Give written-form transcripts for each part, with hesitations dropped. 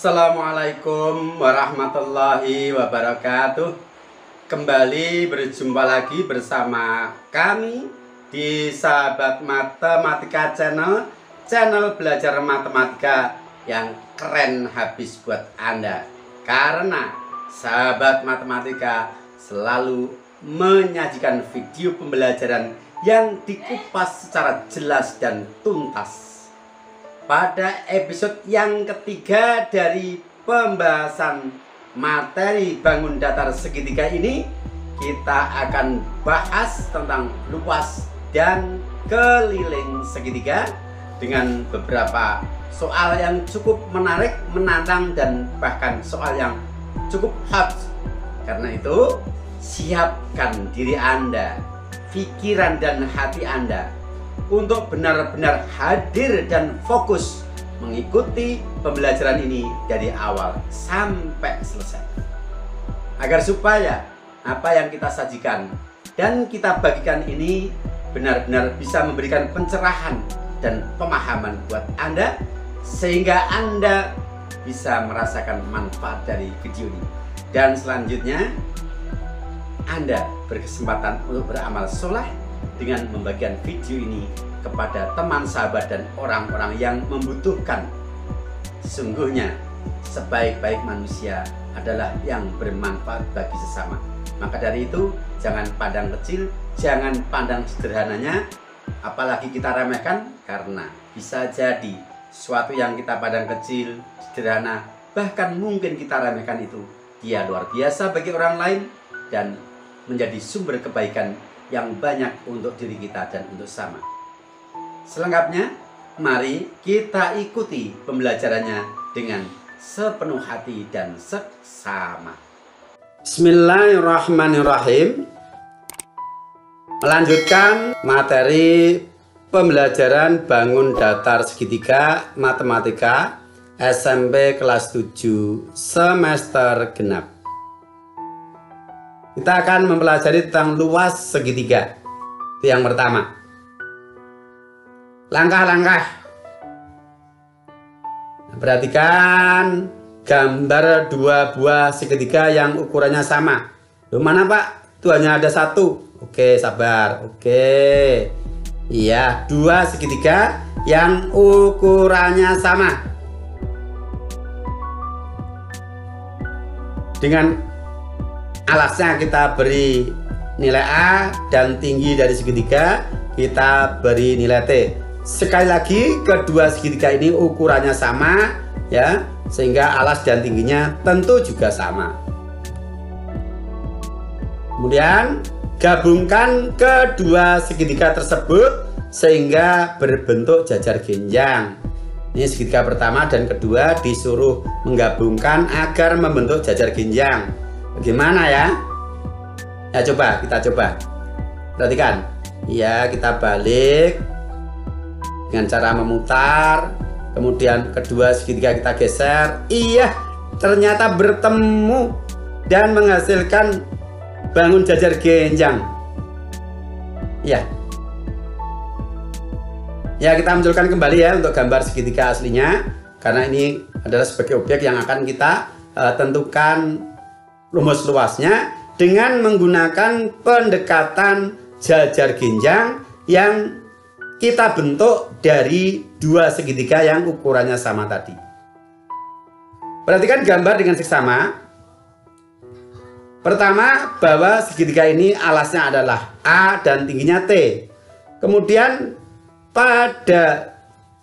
Assalamualaikum warahmatullahi wabarakatuh. Kembali berjumpa lagi bersama kami di Sahabat Matematika Channel belajar matematika yang keren habis buat Anda. Karena Sahabat Matematika selalu menyajikan video pembelajaran yang dikupas secara jelas dan tuntas. Pada episode yang ketiga dari pembahasan materi bangun datar segitiga ini, kita akan bahas tentang luas dan keliling segitiga dengan beberapa soal yang cukup menarik, menantang, dan bahkan soal yang cukup hot. Karena itu, siapkan diri Anda, pikiran dan hati Anda untuk benar-benar hadir dan fokus mengikuti pembelajaran ini dari awal sampai selesai, agar supaya apa yang kita sajikan dan kita bagikan ini benar-benar bisa memberikan pencerahan dan pemahaman buat Anda, sehingga Anda bisa merasakan manfaat dari video ini. Dan selanjutnya Anda berkesempatan untuk beramal soleh dengan membagikan video ini kepada teman, sahabat, dan orang-orang yang membutuhkan. Sesungguhnya sebaik-baik manusia adalah yang bermanfaat bagi sesama. Maka dari itu, jangan pandang kecil, jangan pandang sederhananya, apalagi kita remehkan, karena bisa jadi sesuatu yang kita pandang kecil, sederhana, bahkan mungkin kita remehkan itu, dia luar biasa bagi orang lain dan menjadi sumber kebaikan yang banyak untuk diri kita dan untuk sama. Selengkapnya, mari kita ikuti pembelajarannya dengan sepenuh hati dan seksama. Bismillahirrahmanirrahim. Melanjutkan materi pembelajaran bangun datar segitiga matematika SMP kelas 7 semester genap. Kita akan mempelajari tentang luas segitiga. Itu yang pertama. Langkah-langkah. Perhatikan gambar dua buah segitiga yang ukurannya sama. Loh, mana Pak? Itu hanya ada satu. Oke, sabar. Oke. Iya, dua segitiga yang ukurannya sama. Dengan alasnya kita beri nilai A dan tinggi dari segitiga kita beri nilai T. Sekali lagi, kedua segitiga ini ukurannya sama ya, sehingga alas dan tingginya tentu juga sama. Kemudian gabungkan kedua segitiga tersebut sehingga berbentuk jajar genjang. Ini segitiga pertama dan kedua disuruh menggabungkan agar membentuk jajar genjang. Bagaimana ya? Ya coba, kita coba. Perhatikan. Ya, kita balik dengan cara memutar. Kemudian kedua segitiga kita geser. Iya, ternyata bertemu dan menghasilkan bangun jajar genjang. Ya. Ya, kita munculkan kembali ya untuk gambar segitiga aslinya, karena ini adalah sebagai objek yang akan kita tentukan rumus luasnya dengan menggunakan pendekatan jajar genjang yang kita bentuk dari dua segitiga yang ukurannya sama tadi. Perhatikan gambar dengan seksama. Pertama, bahwa segitiga ini alasnya adalah A dan tingginya T. Kemudian pada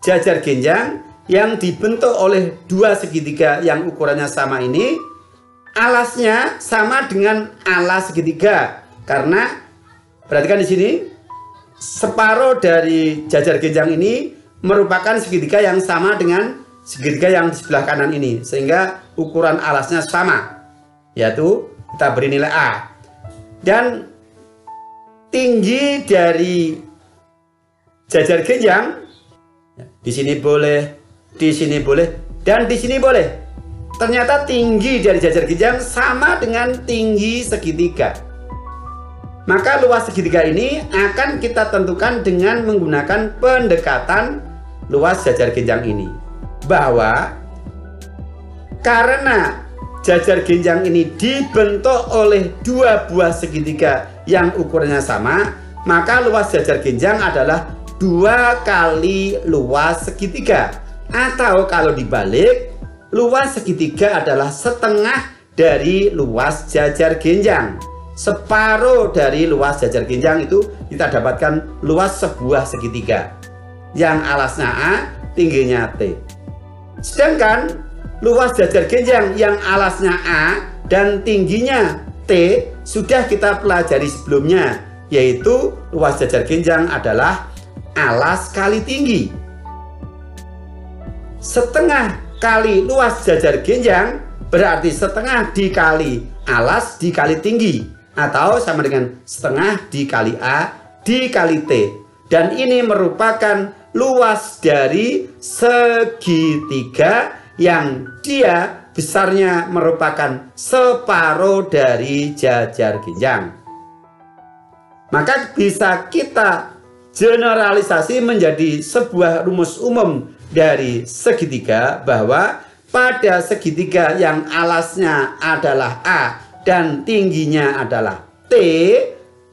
jajar genjang yang dibentuk oleh dua segitiga yang ukurannya sama ini, alasnya sama dengan alas segitiga, karena perhatikan di sini separuh dari jajar genjang ini merupakan segitiga yang sama dengan segitiga yang di sebelah kanan ini, sehingga ukuran alasnya sama, yaitu kita beri nilai A. Dan tinggi dari jajar genjang di sini boleh, di sini boleh, dan di sini boleh. Ternyata tinggi dari jajar genjang sama dengan tinggi segitiga. Maka luas segitiga ini akan kita tentukan dengan menggunakan pendekatan luas jajar genjang ini. Bahwa Karena jajar genjang ini dibentuk oleh dua buah segitiga yang ukurannya sama, maka luas jajar genjang adalah 2 kali luas segitiga. Atau kalau dibalik, luas segitiga adalah setengah dari luas jajar genjang. Separuh dari luas jajar genjang itu kita dapatkan luas sebuah segitiga yang alasnya A, tingginya T. Sedangkan luas jajar genjang yang alasnya A dan tingginya T sudah kita pelajari sebelumnya, yaitu luas jajar genjang adalah alas kali tinggi. Setengah kali luas jajar genjang berarti setengah dikali alas dikali tinggi, atau sama dengan setengah dikali A dikali T. Dan ini merupakan luas dari segitiga yang dia besarnya merupakan separuh dari jajar genjang. Maka bisa kita generalisasi menjadi sebuah rumus umum dari segitiga, bahwa pada segitiga yang alasnya adalah A dan tingginya adalah T,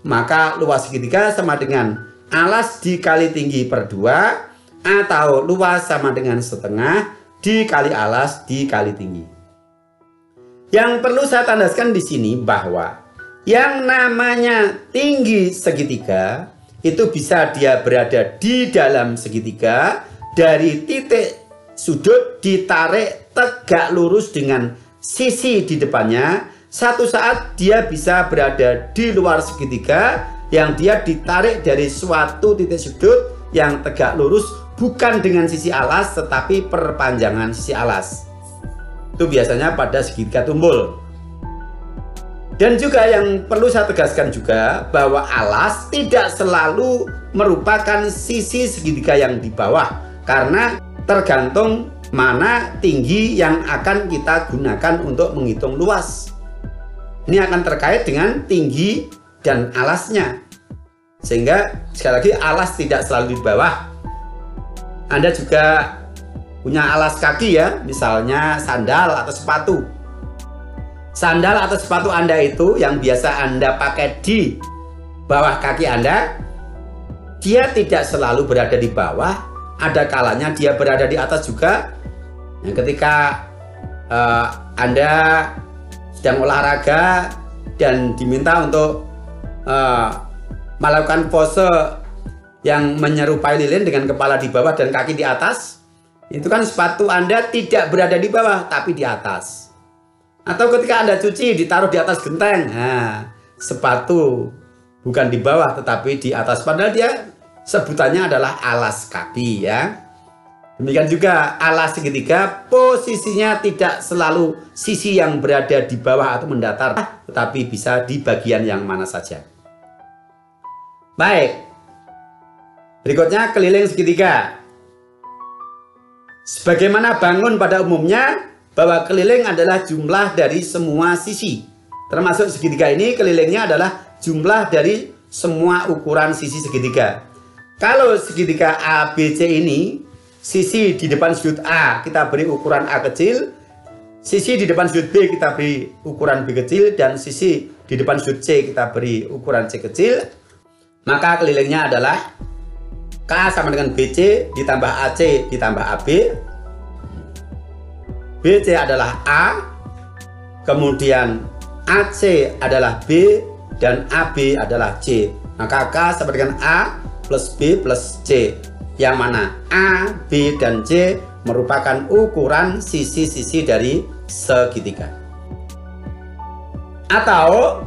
maka luas segitiga sama dengan alas dikali tinggi per 2, atau luas sama dengan setengah dikali alas dikali tinggi. Yang perlu saya tandaskan di sini bahwa yang namanya tinggi segitiga itu bisa dia berada di dalam segitiga, dari titik sudut ditarik tegak lurus dengan sisi di depannya. Satu saat dia bisa berada di luar segitiga yang dia ditarik dari suatu titik sudut yang tegak lurus, bukan dengan sisi alas tetapi perpanjangan sisi alas. Itu biasanya pada segitiga tumpul. Dan juga yang perlu saya tegaskan juga bahwa alas tidak selalu merupakan sisi segitiga yang di bawah, karena tergantung mana tinggi yang akan kita gunakan untuk menghitung luas. Ini akan terkait dengan tinggi dan alasnya. Sehingga sekali lagi alas tidak selalu di bawah. Anda juga punya alas kaki ya, misalnya sandal atau sepatu. Sandal atau sepatu Anda itu yang biasa Anda pakai di bawah kaki Anda, dia tidak selalu berada di bawah, ada kalanya dia berada di atas juga. Yang ketika Anda sedang olahraga dan diminta untuk melakukan pose yang menyerupai lilin dengan kepala di bawah dan kaki di atas, itu kan sepatu Anda tidak berada di bawah tapi di atas. Atau ketika Anda cuci ditaruh di atas genteng, nah, sepatu bukan di bawah tetapi di atas, padahal dia sebutannya adalah alas kaki ya. Demikian juga alas segitiga, posisinya tidak selalu sisi yang berada di bawah atau mendatar, tetapi bisa di bagian yang mana saja. Baik, berikutnya keliling segitiga. Sebagaimana bangun pada umumnya, bahwa keliling adalah jumlah dari semua sisi. Termasuk segitiga ini, kelilingnya adalah jumlah dari semua ukuran sisi segitiga. Kalau segitiga ABC ini, sisi di depan sudut A kita beri ukuran A kecil, sisi di depan sudut B kita beri ukuran B kecil, dan sisi di depan sudut C kita beri ukuran C kecil, maka kelilingnya adalah K sama dengan BC ditambah AC ditambah AB. BC adalah A, kemudian AC adalah B, dan AB adalah C. Maka K sama dengan A plus B plus C, yang mana A, B, dan C merupakan ukuran sisi-sisi dari segitiga. Atau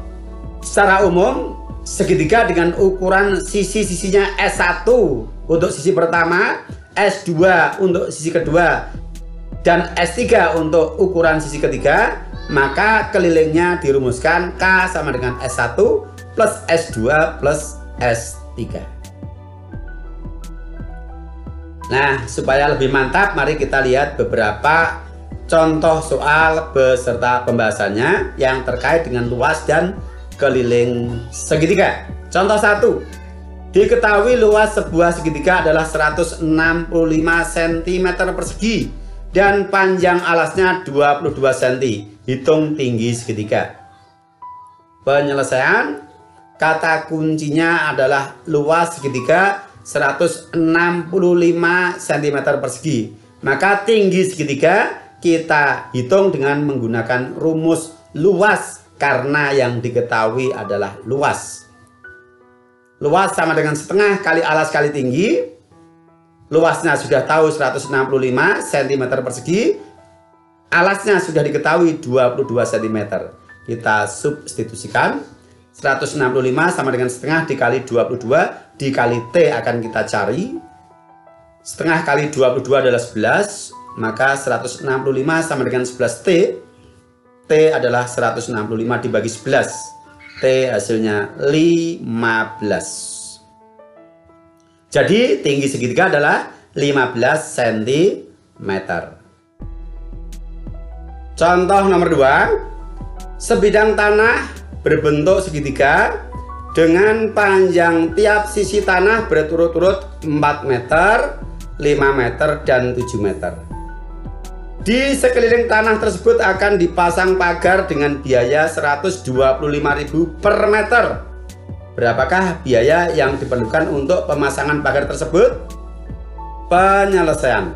secara umum, segitiga dengan ukuran sisi-sisinya S1 untuk sisi pertama, S2 untuk sisi kedua, dan S3 untuk ukuran sisi ketiga, maka kelilingnya dirumuskan K sama dengan S1 plus S2 plus S3. Nah, supaya lebih mantap, mari kita lihat beberapa contoh soal beserta pembahasannya yang terkait dengan luas dan keliling segitiga. Contoh 1. Diketahui luas sebuah segitiga adalah 165 cm persegi dan panjang alasnya 22 cm. Hitung tinggi segitiga. Penyelesaian, kata kuncinya adalah luas segitiga 165 cm persegi. Maka tinggi segitiga kita hitung dengan menggunakan rumus luas karena yang diketahui adalah luas. Luas sama dengan setengah kali alas kali tinggi. Luasnya sudah tahu 165 cm persegi. Alasnya sudah diketahui 22 cm. Kita substitusikan. 165 sama dengan setengah dikali 22 dikali T akan kita cari. Setengah kali 22 adalah 11. Maka 165 sama dengan 11 T. T adalah 165 dibagi 11. T hasilnya 15. Jadi tinggi segitiga adalah 15 cm. Contoh nomor 2. Sebidang tanah berbentuk segitiga dengan panjang tiap sisi tanah berturut-turut 4 meter, 5 meter, dan 7 meter. Di sekeliling tanah tersebut akan dipasang pagar dengan biaya 125.000 per meter. Berapakah biaya yang diperlukan untuk pemasangan pagar tersebut? Penyelesaian.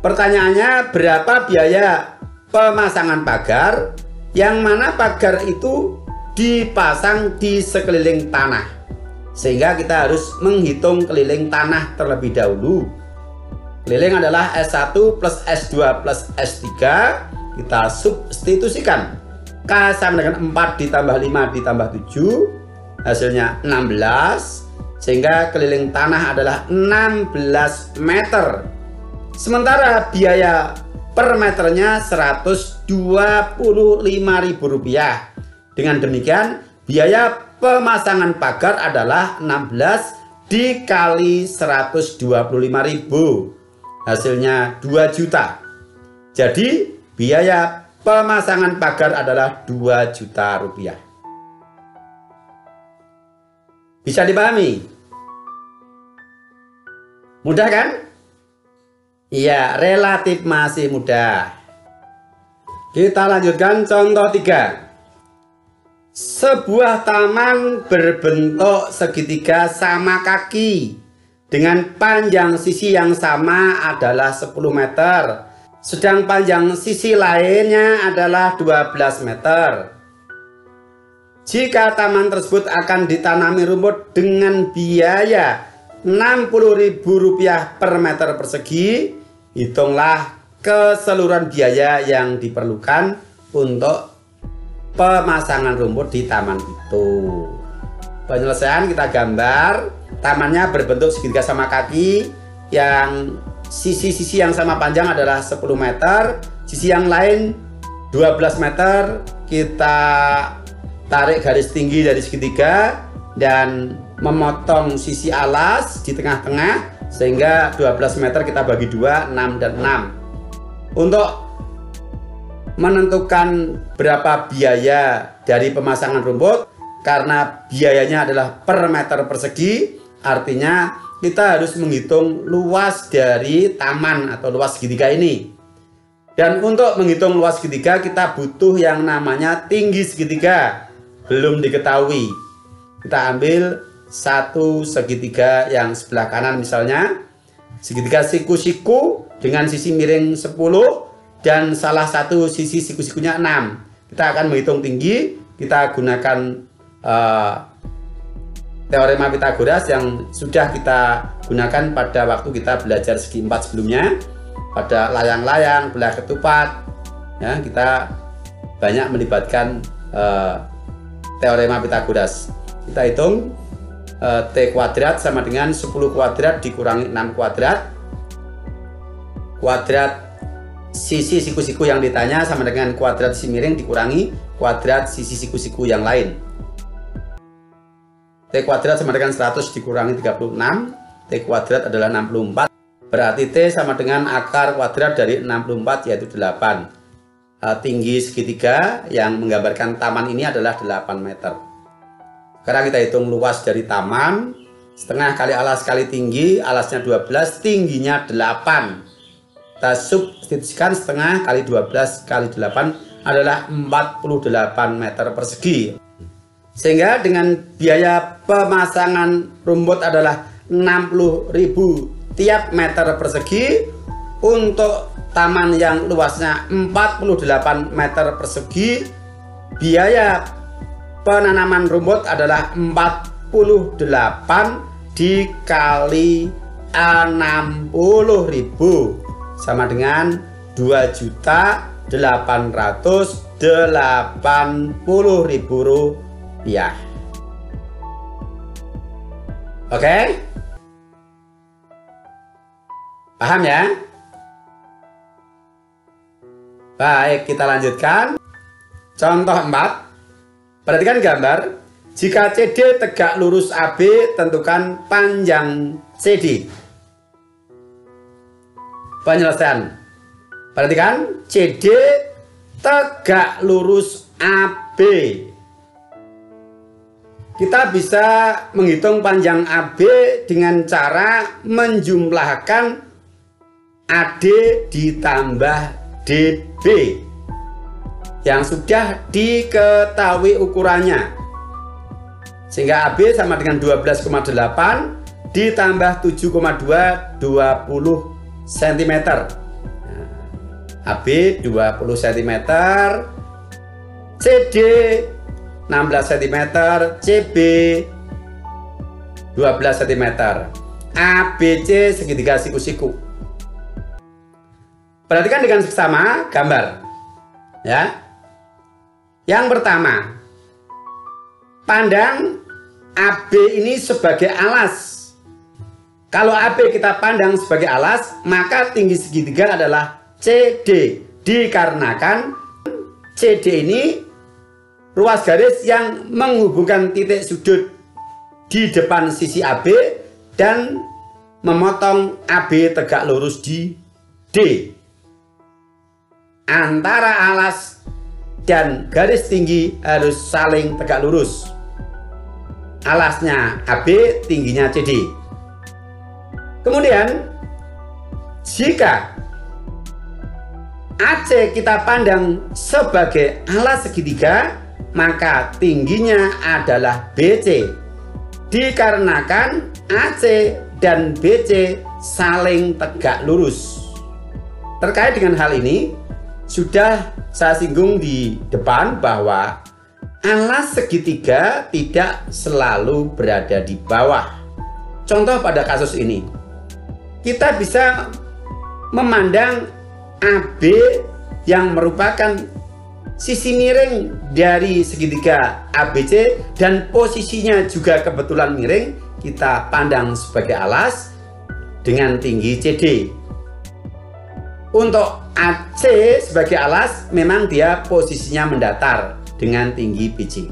Pertanyaannya, berapa biaya pemasangan pagar? Yang mana pagar itu dipasang di sekeliling tanah. Sehingga kita harus menghitung keliling tanah terlebih dahulu. Keliling adalah S1 plus S2 plus S3. Kita substitusikan. K sama dengan 4 ditambah 5 ditambah 7. Hasilnya 16. Sehingga keliling tanah adalah 16 meter. Sementara biaya per meternya Rp125.000. Dengan demikian biaya pemasangan pagar adalah 16 dikali 125.000. Hasilnya 2 juta. Jadi biaya pemasangan pagar adalah 2 juta rupiah. Bisa dipahami? Mudah kan? Iya, relatif masih mudah. Kita lanjutkan contoh 3. Sebuah taman berbentuk segitiga sama kaki dengan panjang sisi yang sama adalah 10 meter. Sedang panjang sisi lainnya adalah 12 meter. Jika taman tersebut akan ditanami rumput dengan biaya Rp60.000 per meter persegi, hitunglah keseluruhan biaya yang diperlukan untuk pemasangan rumput di taman itu. Penyelesaian kita gambar. Tamannya berbentuk segitiga sama kaki, yang sisi-sisi yang sama panjang adalah 10 meter, sisi yang lain 12 meter. Kita tarik garis tinggi dari segitiga dan memotong sisi alas di tengah-tengah sehingga 12 meter kita bagi 2, 6 dan 6. Untuk menentukan berapa biaya dari pemasangan rumput, karena biayanya adalah per meter persegi, artinya kita harus menghitung luas dari taman atau luas segitiga ini. Dan untuk menghitung luas segitiga kita butuh yang namanya tinggi segitiga. Belum diketahui. Kita ambil satu segitiga yang sebelah kanan, misalnya segitiga siku-siku dengan sisi miring 10 dan salah satu sisi siku-sikunya 6. Kita akan menghitung tinggi. Kita gunakan teorema Pythagoras yang sudah kita gunakan pada waktu kita belajar segi 4 sebelumnya, pada layang-layang, belah ketupat ya, kita banyak melibatkan teorema Pythagoras. Kita hitung T kuadrat sama dengan 10 kuadrat dikurangi 6 kuadrat. Kuadrat sisi siku-siku yang ditanya sama dengan kuadrat sisi miring dikurangi kuadrat sisi siku-siku yang lain. T kuadrat sama dengan 100 dikurangi 36. T kuadrat adalah 64. Berarti T sama dengan akar kuadrat dari 64 yaitu 8. Tinggi segitiga yang menggambarkan taman ini adalah 8 meter. Sekarang kita hitung luas dari taman. setengah kali alas kali tinggi, alasnya 12, tingginya 8. Kita substitusikan setengah kali 12 kali 8 adalah 48 meter persegi. Sehingga dengan biaya pemasangan rumput adalah 60.000 tiap meter persegi. Untuk taman yang luasnya 48 meter persegi, biaya penanaman rumput adalah 48 dikali 60.000 sama dengan 2.880.000 rupiah. Oke? Paham ya? Baik, kita lanjutkan. Contoh 4. Perhatikan gambar. Jika CD tegak lurus AB, tentukan panjang CD. Penyelesaian. Perhatikan, CD tegak lurus AB. Kita bisa menghitung panjang AB dengan cara menjumlahkan AD ditambah DB yang sudah diketahui ukurannya. Sehingga AB sama dengan 12,8 ditambah 7,2, 20 cm. AB 20 cm, CD 16 cm, CB 12 cm, ABC segitiga siku-siku. Perhatikan dengan seksama gambar ya. Yang pertama, pandang AB ini sebagai alas. Kalau AB kita pandang sebagai alas, maka tinggi segitiga adalah CD. Dikarenakan CD ini ruas garis yang menghubungkan titik sudut di depan sisi AB dan memotong AB tegak lurus di D. Antara alas dan garis tinggi harus saling tegak lurus. Alasnya AB, tingginya CD. Kemudian jika AC kita pandang sebagai alas segitiga, maka tingginya adalah BC. Dikarenakan AC dan BC saling tegak lurus. Terkait dengan hal ini, sudah saya singgung di depan bahwa alas segitiga tidak selalu berada di bawah. Contoh pada kasus ini, kita bisa memandang AB yang merupakan sisi miring dari segitiga ABC dan posisinya juga kebetulan miring, kita pandang sebagai alas dengan tinggi CD. Untuk AC sebagai alas memang dia posisinya mendatar dengan tinggi BC.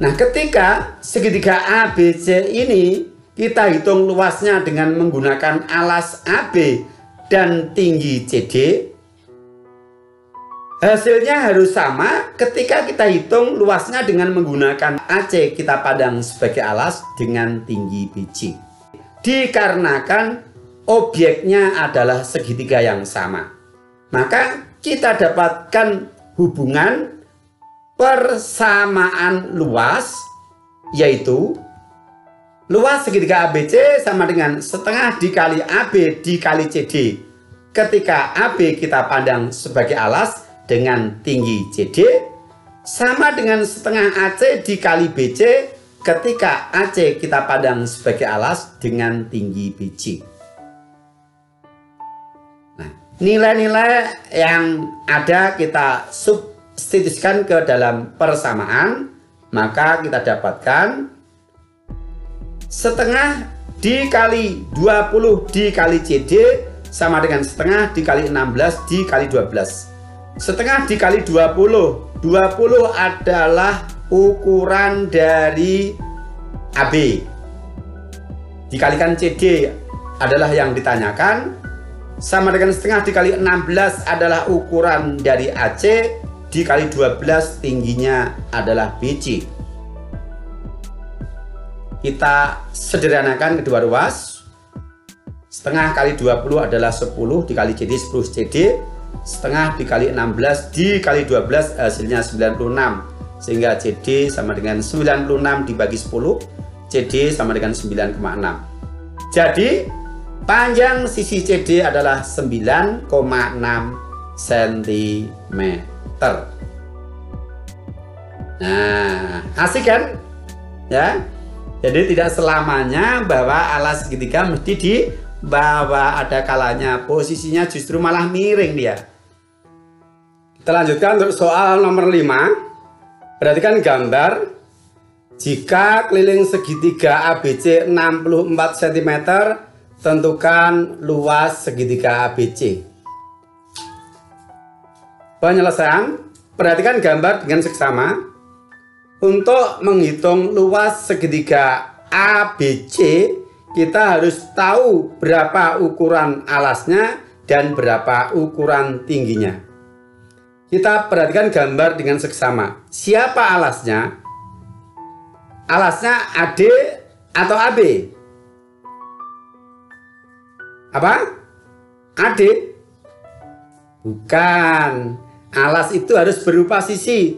Nah, ketika segitiga ABC ini kita hitung luasnya dengan menggunakan alas AB dan tinggi CD, hasilnya harus sama ketika kita hitung luasnya dengan menggunakan AC kita pandang sebagai alas dengan tinggi BC. Dikarenakan objeknya adalah segitiga yang sama, maka kita dapatkan hubungan persamaan luas, yaitu luas segitiga ABC sama dengan setengah dikali AB dikali CD. Ketika AB kita pandang sebagai alas dengan tinggi CD sama dengan setengah AC dikali BC ketika AC kita pandang sebagai alas dengan tinggi BC. Nah, nilai-nilai yang ada kita substitusikan ke dalam persamaan, maka kita dapatkan setengah dikali 20 dikali CD sama dengan setengah dikali 16 dikali 12. Setengah dikali 20 adalah ukuran dari AB. Dikalikan CD adalah yang ditanyakan, sama dengan setengah dikali 16 adalah ukuran dari AC, dikali 12 tingginya adalah BC. kita sederhanakan kedua ruas. Setengah kali 20 adalah 10 dikali CD 10 CD. Setengah dikali 16 dikali 12 hasilnya 96. Sehingga CD sama dengan 96 dibagi 10. CD sama dengan 9,6. Jadi panjang sisi CD adalah 9,6 cm. Nah, asik kan? Ya. Jadi tidak selamanya bahwa alas segitiga mesti di bawah, ada kalanya posisinya justru malah miring dia. Kita lanjutkan untuk soal nomor 5. Perhatikan gambar. Jika keliling segitiga ABC 64 cm, tentukan luas segitiga ABC. Penyelesaian, perhatikan gambar dengan seksama. Untuk menghitung luas segitiga ABC, kita harus tahu berapa ukuran alasnya dan berapa ukuran tingginya. Kita perhatikan gambar dengan seksama. Siapa alasnya? Alasnya AD atau AB? Apa? AD? Bukan. Alas itu harus berupa sisi.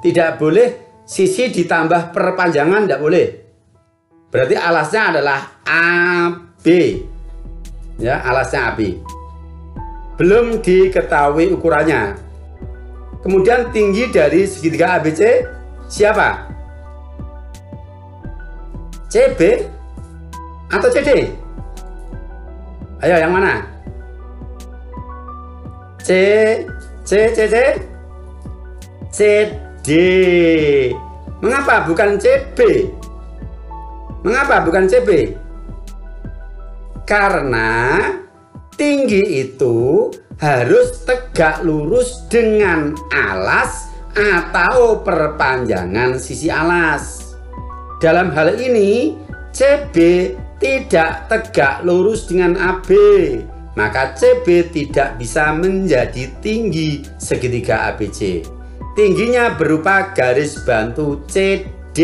Tidak boleh sisi ditambah perpanjangan, tidak boleh. Berarti alasnya adalah AB. Ya, alasnya AB. Belum diketahui ukurannya. Kemudian tinggi dari segitiga ABC siapa? CB atau CD? Ayo yang mana? CD. Mengapa bukan CB? Mengapa bukan CB? Karena tinggi itu harus tegak lurus dengan alas atau perpanjangan sisi alas. Dalam hal ini CB tidak tegak lurus dengan AB, maka CB tidak bisa menjadi tinggi segitiga ABC. Tingginya berupa garis bantu CD,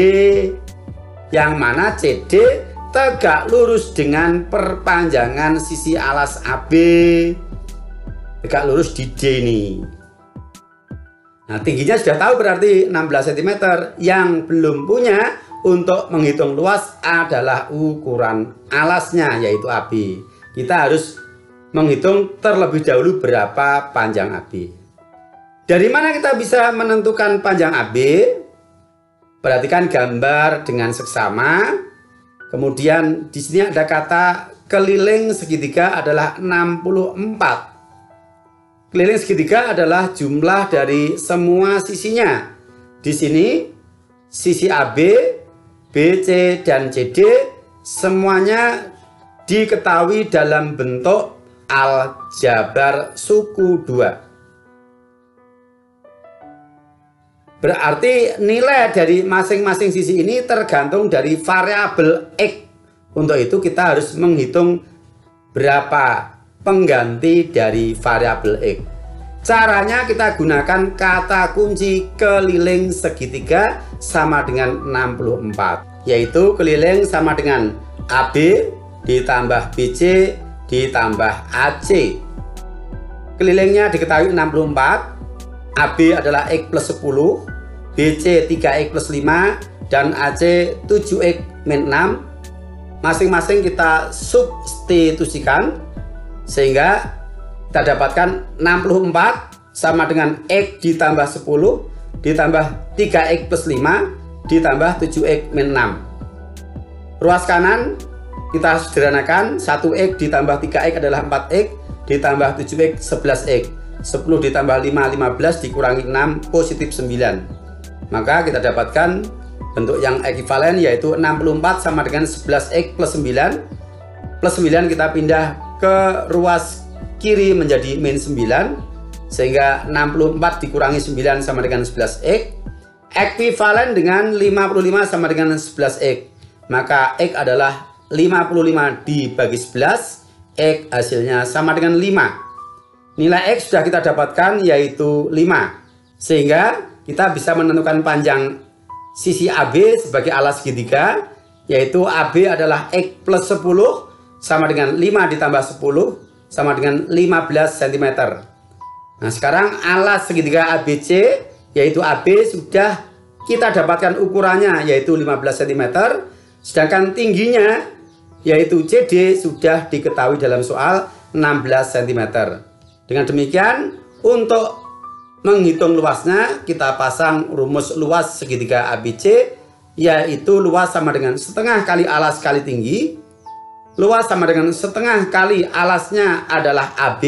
yang mana CD tegak lurus dengan perpanjangan sisi alas AB. Tegak lurus di D ini. Nah, tingginya sudah tahu berarti 16 cm. Yang belum punya untuk menghitung luas adalah ukuran alasnya, yaitu AB. Kita harus menghitung terlebih dahulu berapa panjang AB. Dari mana kita bisa menentukan panjang AB? Perhatikan gambar dengan seksama. Kemudian di sini ada kata keliling segitiga adalah 64. Keliling segitiga adalah jumlah dari semua sisinya. Di sini sisi AB, BC, dan CD semuanya diketahui dalam bentuk aljabar suku 2. Berarti nilai dari masing-masing sisi ini tergantung dari variabel X. Untuk itu kita harus menghitung berapa pengganti dari variabel X. Caranya kita gunakan kata kunci keliling segitiga sama dengan 64, yaitu keliling sama dengan AB ditambah BC ditambah AC. Kelilingnya diketahui 64, AB adalah X plus 10, BC 3X plus 5, dan AC 7X min 6. Masing-masing kita substitusikan sehingga kita dapatkan 64 sama dengan X ditambah 10 ditambah 3X plus 5 ditambah 7X min 6. Ruas kanan kita sederhanakan, 1X ditambah 3X adalah 4X ditambah 7X 11X. 10 ditambah 5 15 dikurangi 6 positif 9. Maka kita dapatkan bentuk yang ekivalen, yaitu 64 sama dengan 11X plus 9. Plus 9 kita pindah ke ruas kiri menjadi min 9, sehingga 64 dikurangi 9 sama dengan 11X. Ekivalen dengan 55 sama dengan 11X. Maka X adalah 55 dibagi 11, X hasilnya sama dengan 5. Nilai X sudah kita dapatkan, yaitu 5. Sehingga kita bisa menentukan panjang sisi AB sebagai alas segitiga, yaitu AB adalah X plus 10 sama dengan 5 ditambah 10 sama dengan 15 cm. Nah, sekarang alas segitiga ABC yaitu AB sudah kita dapatkan ukurannya yaitu 15 cm, sedangkan tingginya yaitu CD sudah diketahui dalam soal 16 cm. Dengan demikian, untuk menghitung luasnya kita pasang rumus luas segitiga ABC, yaitu luas sama dengan setengah kali alas kali tinggi. Luas sama dengan setengah kali alasnya adalah AB,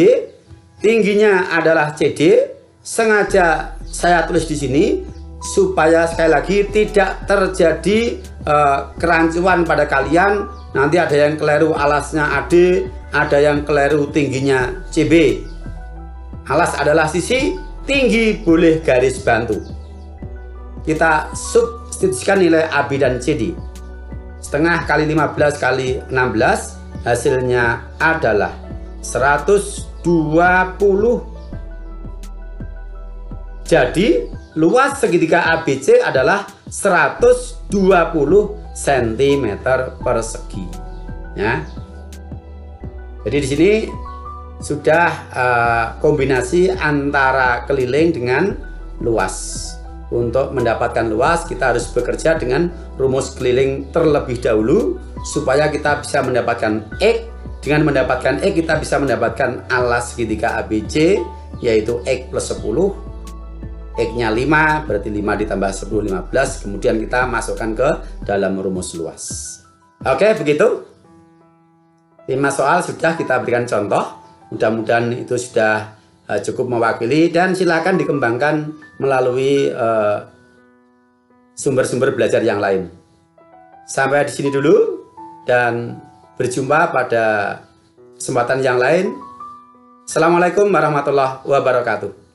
tingginya adalah CD. Sengaja saya tulis di sini supaya sekali lagi tidak terjadi kerancuan pada kalian. Nanti ada yang keliru alasnya AD, ada yang keliru tingginya CB. Alas adalah sisi, tinggi boleh garis bantu. Kita substitusikan nilai AB dan CD. Setengah kali 15 kali 16 hasilnya adalah 120. Jadi luas segitiga ABC adalah 120 cm persegi. Ya. Jadi di sini sudah kombinasi antara keliling dengan luas. Untuk mendapatkan luas kita harus bekerja dengan rumus keliling terlebih dahulu supaya kita bisa mendapatkan X. Dengan mendapatkan X kita bisa mendapatkan alas segitiga ABC yaitu X plus 10. X-nya 5 berarti 5 ditambah 10 15. Kemudian kita masukkan ke dalam rumus luas. Oke, begitu. 5 soal sudah kita berikan contoh. Mudah-mudahan itu sudah cukup mewakili dan silakan dikembangkan melalui sumber-sumber belajar yang lain. Sampai di sini dulu dan berjumpa pada kesempatan yang lain. Assalamualaikum warahmatullahi wabarakatuh.